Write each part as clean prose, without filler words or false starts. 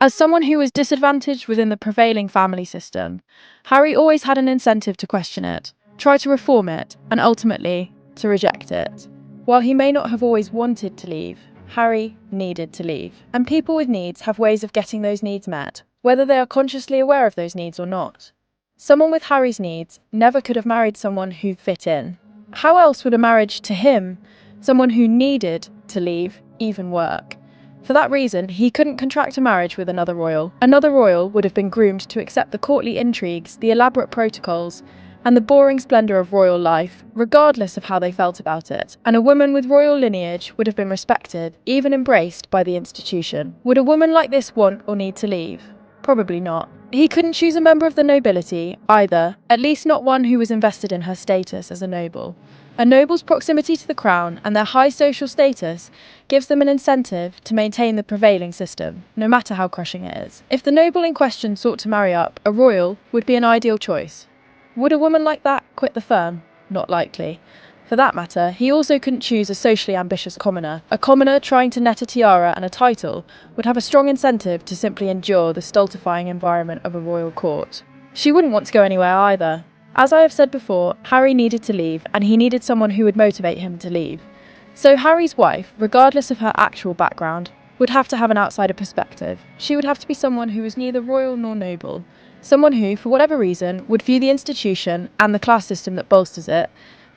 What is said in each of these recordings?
As someone who was disadvantaged within the prevailing family system, Harry always had an incentive to question it, try to reform it, and ultimately, to reject it. While he may not have always wanted to leave, Harry needed to leave. And people with needs have ways of getting those needs met, whether they are consciously aware of those needs or not. Someone with Harry's needs never could have married someone who fit in. How else would a marriage to him, someone who needed to leave, even work? For that reason, he couldn't contract a marriage with another royal. Another royal would have been groomed to accept the courtly intrigues, the elaborate protocols, and the boring splendour of royal life, regardless of how they felt about it. And a woman with royal lineage would have been respected, even embraced by the institution. Would a woman like this want or need to leave? Probably not. He couldn't choose a member of the nobility, either, at least not one who was invested in her status as a noble. A noble's proximity to the crown and their high social status gives them an incentive to maintain the prevailing system, no matter how crushing it is. If the noble in question sought to marry up, a royal would be an ideal choice. Would a woman like that quit the firm? Not likely. For that matter, he also couldn't choose a socially ambitious commoner. A commoner trying to net a tiara and a title would have a strong incentive to simply endure the stultifying environment of a royal court. She wouldn't want to go anywhere either. As I have said before, Harry needed to leave, and he needed someone who would motivate him to leave. So Harry's wife, regardless of her actual background, would have to have an outsider perspective. She would have to be someone who was neither royal nor noble. Someone who, for whatever reason, would view the institution and the class system that bolsters it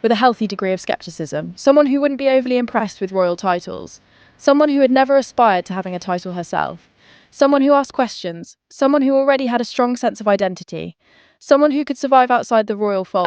with a healthy degree of skepticism. Someone who wouldn't be overly impressed with royal titles. Someone who had never aspired to having a title herself. Someone who asked questions. Someone who already had a strong sense of identity. Someone who could survive outside the royal fold.